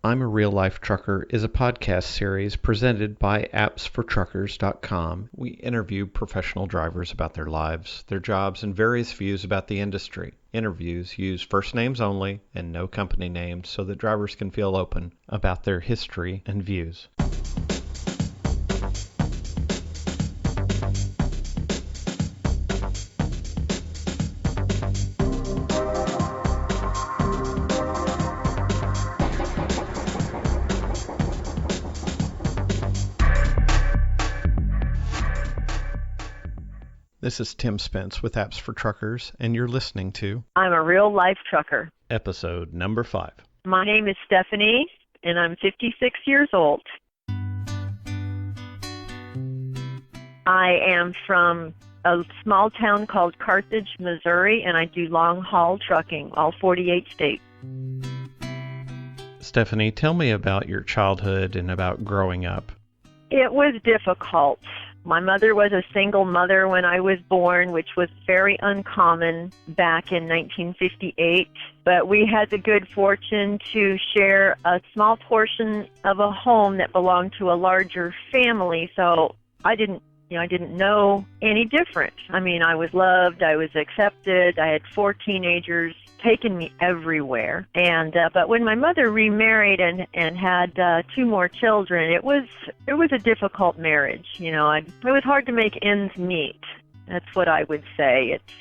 I'm a Real Life Trucker is a podcast series presented by appsfortruckers.com. We interview professional drivers about their lives, their jobs, and various views about the industry. Interviews use first names only and no company names so that drivers can feel open about their history and views. This is Tim Spence with Apps for Truckers, and you're listening to I'm a Real Life Trucker. episode number 5. My name is Stephanie, and I'm 56 years old. I am from a small town called Carthage, Missouri, and I do long-haul trucking, all 48 states. Stephanie, tell me about your childhood and about growing up. It was difficult. My mother was a single mother when I was born, which was very uncommon back in 1958. But we had the good fortune to share a small portion of a home that belonged to a larger family. So I didn't know any different. I mean, I was loved, I was accepted, I had 4 teenagers taking me everywhere. And but when my mother remarried and had 2 more children, it was a difficult marriage. You know, it was hard to make ends meet. That's what I would say. It's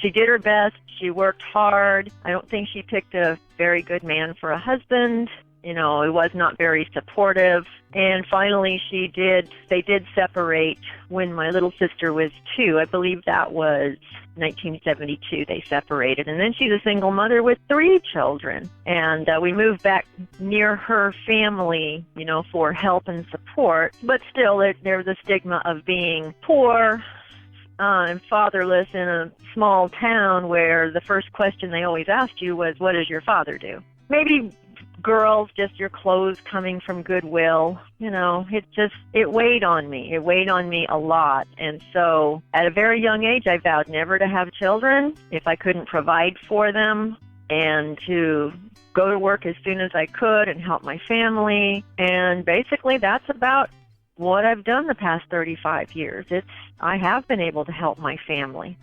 she did her best. She worked hard. I don't think she picked a very good man for a husband. You know, it was not very supportive. And finally they did separate when my little sister was 2. I believe that was 1972 they separated. And then she's a single mother with 3 children. And we moved back near her family, you know, for help and support. But still, there was a stigma of being poor and fatherless in a small town where the first question they always asked you was, what does your father do? Maybe girls, just your clothes coming from Goodwill, you know, it weighed on me. It weighed on me a lot. And so at a very young age, I vowed never to have children if I couldn't provide for them, and to go to work as soon as I could and help my family. And basically that's about what I've done the past 35 years. I have been able to help my family.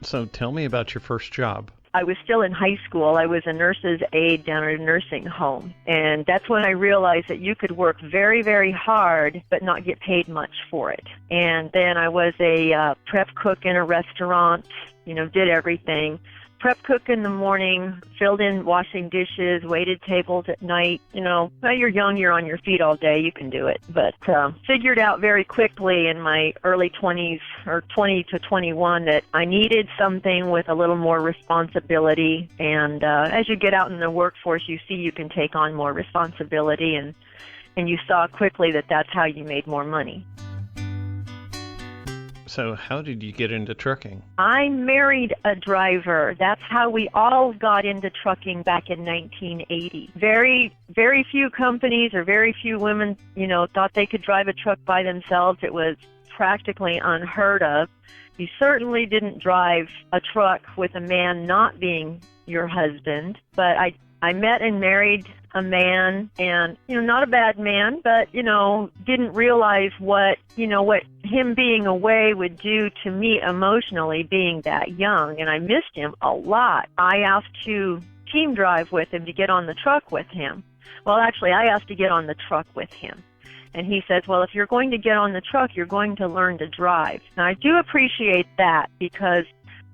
So tell me about your first job. I was still in high school. I was a nurse's aide down at a nursing home. And that's when I realized that you could work very, very hard but not get paid much for it. And then I was a prep cook in a restaurant, you know, did everything. Prep cook in the morning, filled in washing dishes, waited tables at night. You know, well, you're young, you're on your feet all day, you can do it. But figured out very quickly in my early 20s, or 20 to 21, that I needed something with a little more responsibility. And as you get out in the workforce, you see you can take on more responsibility, and you saw quickly that that's how you made more money. So how did you get into trucking? I married a driver. That's how we all got into trucking back in 1980. Very, very few companies or very few women, you know, thought they could drive a truck by themselves. It was practically unheard of. You certainly didn't drive a truck with a man not being your husband. But I met and married a man, and, you know, not a bad man, but, you know, didn't realize what him being away would do to me emotionally being that young, and I missed him a lot. I asked to team drive with him, to get on the truck with him. Well, actually, I asked to get on the truck with him. And he says, well, if you're going to get on the truck, you're going to learn to drive. Now, I do appreciate that, because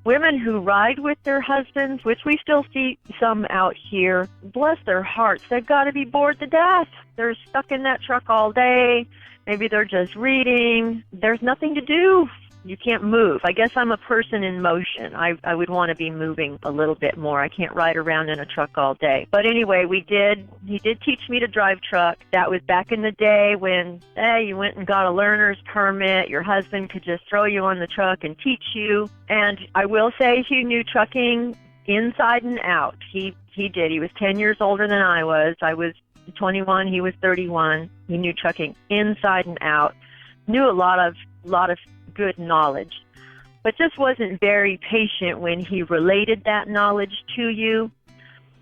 women who ride with their husbands, which we still see some out here, bless their hearts, they've got to be bored to death. They're stuck in that truck all day. Maybe they're just reading. There's nothing to do. You can't move. I guess I'm a person in motion. I would want to be moving a little bit more. I can't ride around in a truck all day. But anyway, he did teach me to drive truck. That was back in the day when, you went and got a learner's permit. Your husband could just throw you on the truck and teach you. And I will say he knew trucking inside and out. He did. He was 10 years older than I was. I was 21. He was 31. He knew trucking inside and out. Knew a lot of good knowledge, but just wasn't very patient when he related that knowledge to you.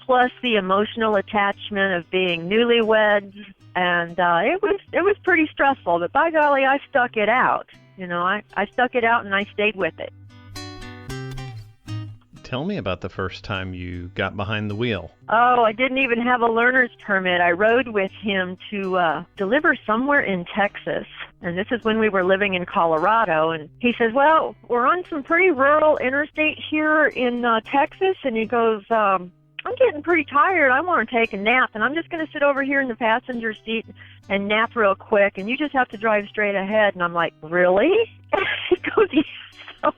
plus the emotional attachment of being newlyweds, and it was pretty stressful. But by golly, I stuck it out. I stuck it out and I stayed with it. Tell me about the first time you got behind the wheel. Oh, I didn't even have a learner's permit. I rode with him to deliver somewhere in Texas. And this is when we were living in Colorado. And he says, well, we're on some pretty rural interstate here in Texas. And he goes, I'm getting pretty tired. I want to take a nap. And I'm just going to sit over here in the passenger seat and nap real quick. And you just have to drive straight ahead. And I'm like, really? He goes, yeah. So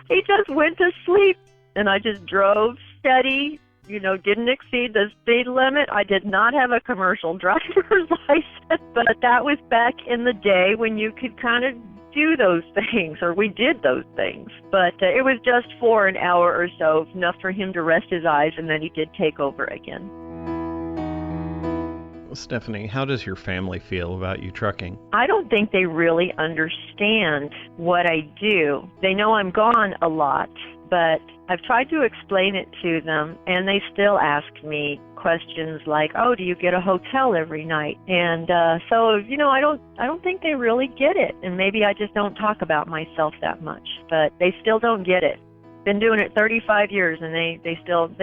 he just went to sleep. And I just drove steady, didn't exceed the speed limit. I did not have a commercial driver's license, but that was back in the day when you could kind of do those things, or we did those things. But it was just for an hour or so, enough for him to rest his eyes, and then he did take over again. Well, Stephanie, how does your family feel about you trucking? I don't think they really understand what I do. They know I'm gone a lot, but I've tried to explain it to them, and they still ask me questions like, "Oh, do you get a hotel every night?" And so, I don't think they really get it, and maybe I just don't talk about myself that much. But they still don't get it. Been doing it 35 years, and they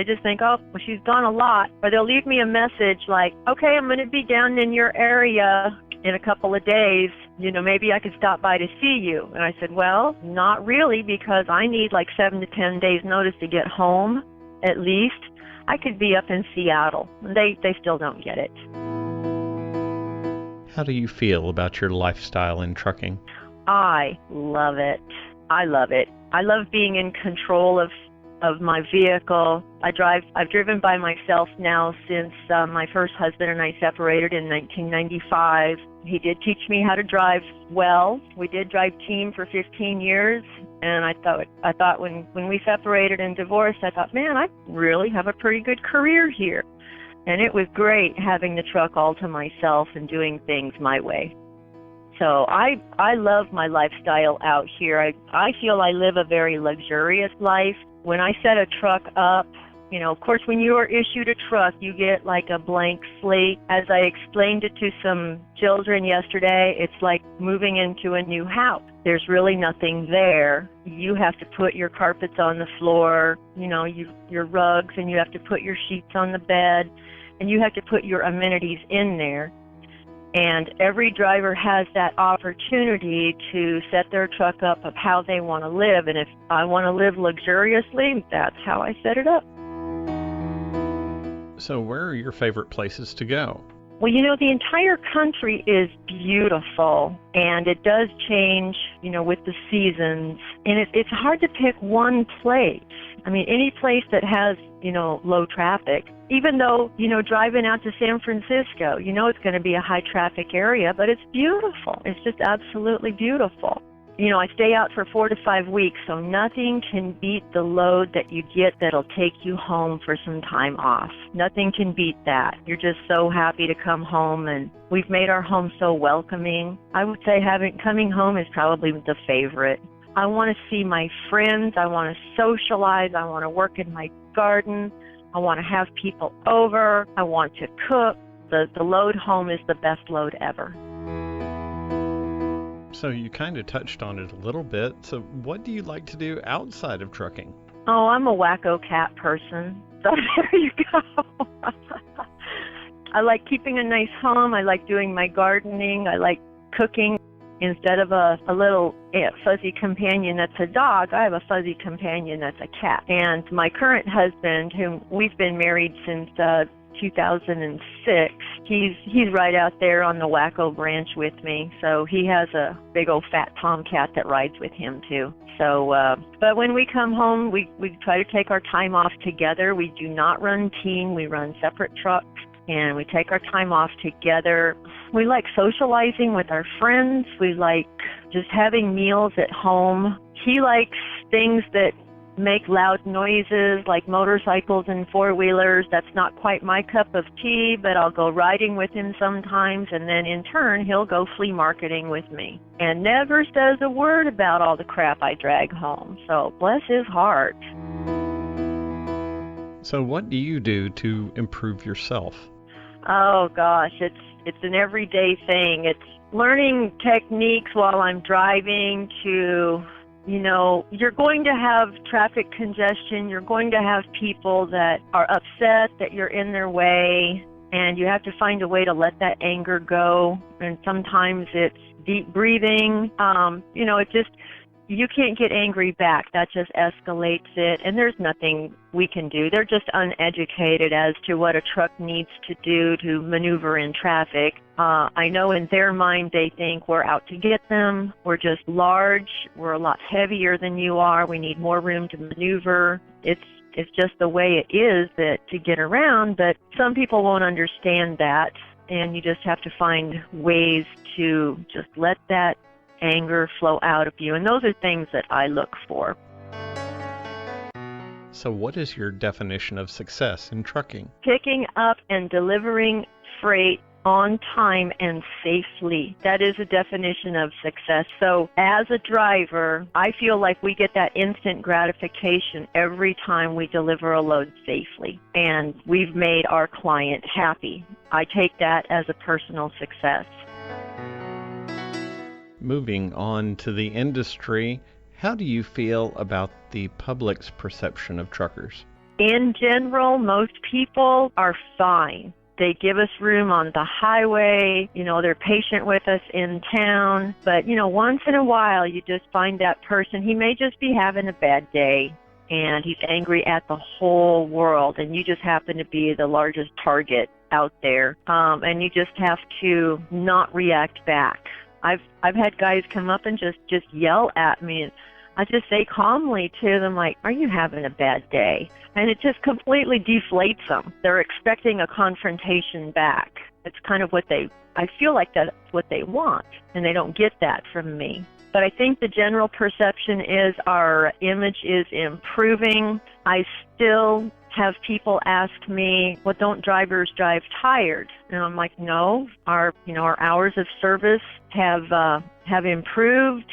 just think, "Oh, well, she's gone a lot," or they'll leave me a message like, "Okay, I'm going to be down in your area in a couple of days. Maybe I could stop by to see you." And I said, well, not really, because I need like 7 to 10 days notice to get home, at least. I could be up in Seattle. They still don't get it. How do you feel about your lifestyle in trucking? I love it. I love it. I love being in control of my vehicle. I've driven by myself now since my first husband and I separated in 1995. He did teach me how to drive well. We did drive team for 15 years, and I thought when we separated and divorced, I thought, man, I really have a pretty good career here. And it was great having the truck all to myself and doing things my way. So I love my lifestyle out here. I feel I live a very luxurious life. When I set a truck up, of course, when you are issued a truck, you get like a blank slate. As I explained it to some children yesterday, it's like moving into a new house. There's really nothing there. You have to put your carpets on the floor, your rugs, and you have to put your sheets on the bed, and you have to put your amenities in there. And every driver has that opportunity to set their truck up of how they want to live. And if I want to live luxuriously, that's how I set it up. So where are your favorite places to go? Well, the entire country is beautiful, and it does change, with the seasons. And it's hard to pick one place. I mean, any place that has, low traffic, even though, driving out to San Francisco, it's going to be a high traffic area, but it's beautiful. It's just absolutely beautiful. I stay out for 4 to 5 weeks, so nothing can beat the load that you get that'll take you home for some time off. Nothing can beat that. You're just so happy to come home, and we've made our home so welcoming. I would say coming home is probably the favorite. I want to see my friends. I want to socialize. I want to work in my garden. I want to have people over. I want to cook. The load home is the best load ever. So you kind of touched on it a little bit. So what do you like to do outside of trucking? Oh, I'm a wacko cat person. So there you go. I like keeping a nice home. I like doing my gardening. I like cooking. Instead of a little fuzzy companion that's a dog, I have a fuzzy companion that's a cat. And my current husband, whom we've been married since 2006, he's right out there on the Wacko Branch with me. So he has a big old fat tomcat that rides with him too. So, but when we come home, we try to take our time off together. We do not run team. We run separate trucks, and we take our time off together. We like socializing with our friends. We like just having meals at home. He likes things that make loud noises like motorcycles and four-wheelers. That's not quite my cup of tea, but I'll go riding with him sometimes, and then in turn he'll go flea marketing with me and never says a word about all the crap I drag home. So bless his heart. So what do you do to improve yourself? Oh gosh, it's an everyday thing. It's learning techniques while I'm driving to, you're going to have traffic congestion. You're going to have people that are upset that you're in their way, and you have to find a way to let that anger go. And sometimes it's deep breathing. You can't get angry back. That just escalates it, and there's nothing we can do. They're just uneducated as to what a truck needs to do to maneuver in traffic. I know in their mind they think we're out to get them. We're just large. We're a lot heavier than you are. We need more room to maneuver. It's just the way it is that to get around, but some people won't understand that, and you just have to find ways to just let that anger flow out of you, and those are things that I look for. So what is your definition of success in trucking? Picking up and delivering freight on time and safely. That is a definition of success. So as a driver, I feel like we get that instant gratification every time we deliver a load safely, and we've made our client happy. I take that as a personal success. Moving on to the industry, how do you feel about the public's perception of truckers? In general, most people are fine. They give us room on the highway, they're patient with us in town, but, once in a while you just find that person, he may just be having a bad day, and he's angry at the whole world, and you just happen to be the largest target out there, and you just have to not react back. I've had guys come up and just yell at me, and I just say calmly to them, like, "Are you having a bad day?" And it just completely deflates them. They're expecting a confrontation back. It's kind of I feel like that's what they want, and they don't get that from me. But I think the general perception is our image is improving. I still have people ask me, "Well, don't drivers drive tired?" And I'm like, "No, our hours of service have improved.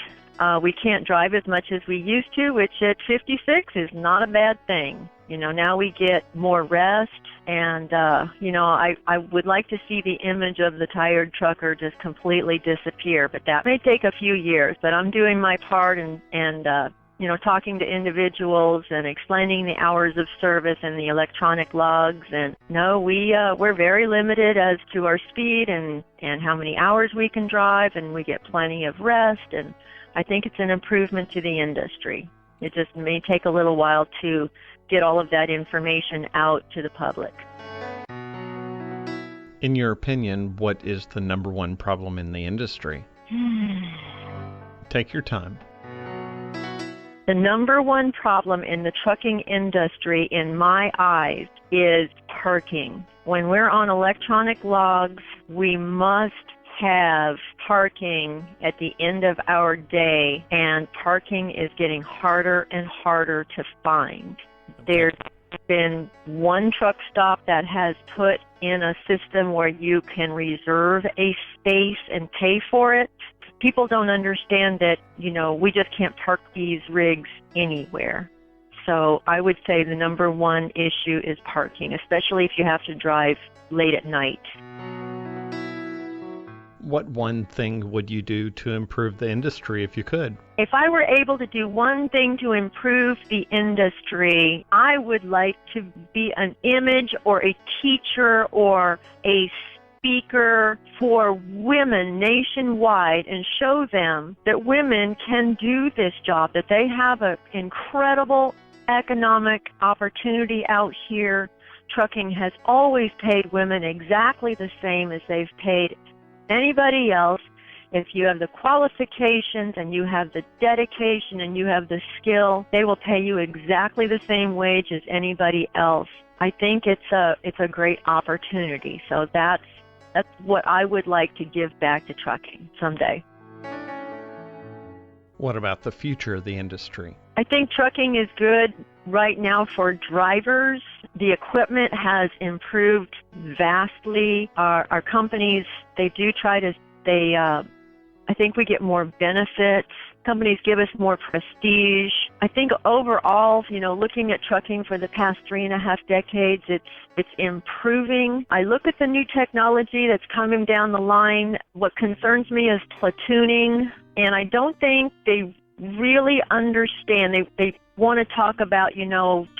We can't drive as much as we used to, which at 56 is not a bad thing. Now we get more rest, and I would like to see the image of the tired trucker just completely disappear, but that may take a few years. But I'm doing my part and talking to individuals and explaining the hours of service and the electronic logs. And no, we're very limited as to our speed and how many hours we can drive, and we get plenty of rest. And I think it's an improvement to the industry. It just may take a little while to get all of that information out to the public. In your opinion, what is the number one problem in the industry? Take your time. The number one problem in the trucking industry, in my eyes, is parking. When we're on electronic logs, we must have parking at the end of our day, and parking is getting harder and harder to find. There's been one truck stop that has put in a system where you can reserve a space and pay for it. People don't understand that, we just can't park these rigs anywhere. So I would say the number one issue is parking, especially if you have to drive late at night. What one thing would you do to improve the industry if you could? If I were able to do one thing to improve the industry, I would like to be an image or a teacher or a speaker for women nationwide and show them that women can do this job, that they have an incredible economic opportunity out here. Trucking has always paid women exactly the same as they've paid anybody else. If you have the qualifications and you have the dedication and you have the skill, they will pay you exactly the same wage as anybody else. I think it's a great opportunity. So that's what I would like to give back to trucking someday. What about the future of the industry? I think trucking is good right now for drivers. The equipment has improved vastly. Our companies, they I think we get more benefits. Companies give us more prestige. I think overall, looking at trucking for the past 3.5 decades, it's improving. I look at the new technology that's coming down the line. What concerns me is platooning, and I don't think they really understand. They want to talk about,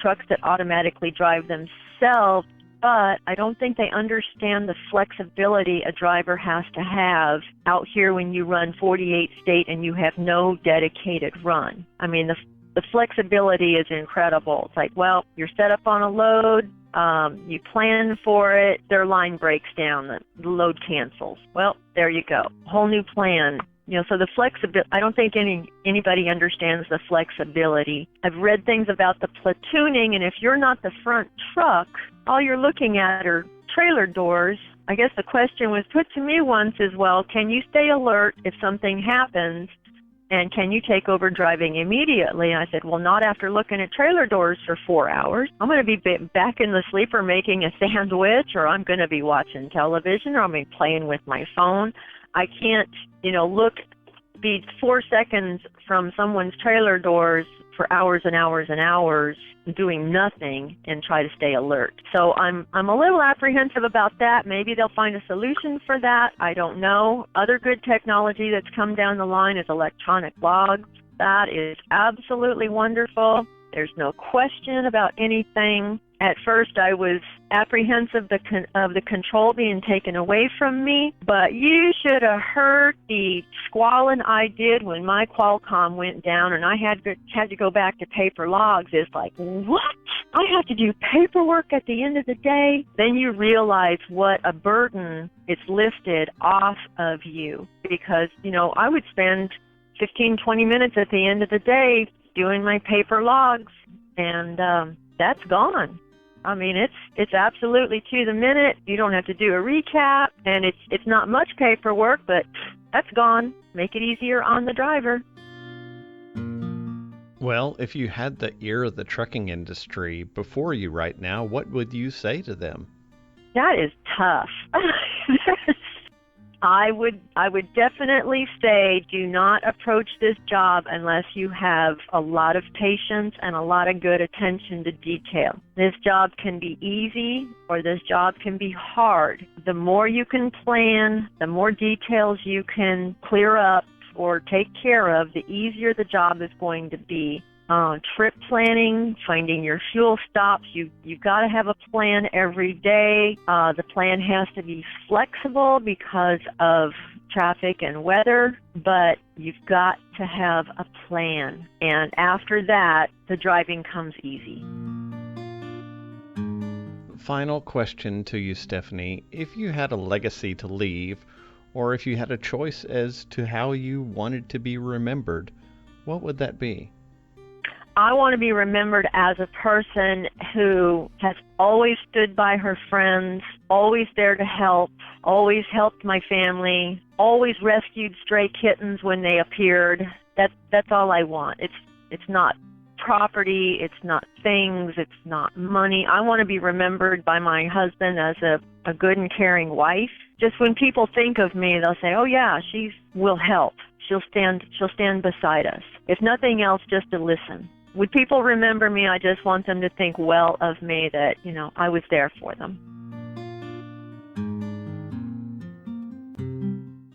trucks that automatically drive themselves, but I don't think they understand the flexibility a driver has to have out here when you run 48 state and you have no dedicated run. I mean, the flexibility is incredible. It's like, well, you're set up on a load, you plan for it, their line breaks down, the load cancels. Well, there you go. Whole new plan. So the flexibility, I don't think anybody understands the flexibility. I've read things about the platooning, and if you're not the front truck, all you're looking at are trailer doors. I guess the question was put to me once is, well, can you stay alert if something happens, and can you take over driving immediately? And I said, well, not after looking at trailer doors for 4 hours. I'm going to be back in the sleeper making a sandwich, or I'm going to be watching television, or I'm going to be playing with my phone. I can't, be 4 seconds from someone's trailer doors for hours and hours and hours doing nothing and try to stay alert. So I'm a little apprehensive about that. Maybe they'll find a solution for that. I don't know. Other good technology that's come down the line is electronic logs. That is absolutely wonderful. There's no question about anything. At first, I was apprehensive of the control being taken away from me, but you should have heard the squalling I did when my Qualcomm went down and I had to go back to paper logs. It's like, what? I have to do paperwork at the end of the day? Then you realize what a burden it's lifted off of you, because, I would spend 15, 20 minutes at the end of the day doing my paper logs, and that's gone. I mean, it's absolutely to the minute. You don't have to do a recap, and it's not much paperwork, but that's gone. Make it easier on the driver. Well, if you had the ear of the trucking industry before you right now, what would you say to them? That is tough. I would definitely say do not approach this job unless you have a lot of patience and a lot of good attention to detail. This job can be easy or this job can be hard. The more you can plan, the more details you can clear up or take care of, the easier the job is going to be. Trip planning, finding your fuel stops, you've got to have a plan every day. The plan has to be flexible because of traffic and weather, but you've got to have a plan. And after that, the driving comes easy. Final question to you, Stephanie. If you had a legacy to leave, or if you had a choice as to how you wanted to be remembered, what would that be? I want to be remembered as a person who has always stood by her friends, always there to help, always helped my family, always rescued stray kittens when they appeared. That's all I want. It's not property, it's not things, it's not money. I want to be remembered by my husband as a good and caring wife. Just when people think of me, they'll say, "Oh yeah, she will help. She'll stand beside us." If nothing else, just to listen. Would people remember me? I just want them to think well of me, that, I was there for them.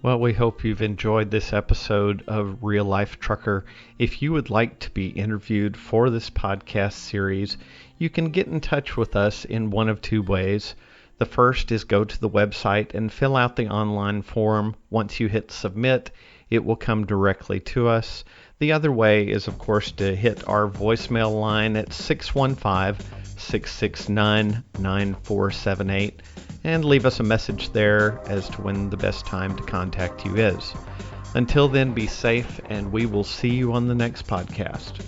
Well, we hope you've enjoyed this episode of Real Life Trucker. If you would like to be interviewed for this podcast series, you can get in touch with us in one of two ways. The first is go to the website and fill out the online form. Once you hit submit, it will come directly to us. The other way is, of course, to hit our voicemail line at 615-669-9478 and leave us a message there as to when the best time to contact you is. Until then, be safe, and we will see you on the next podcast.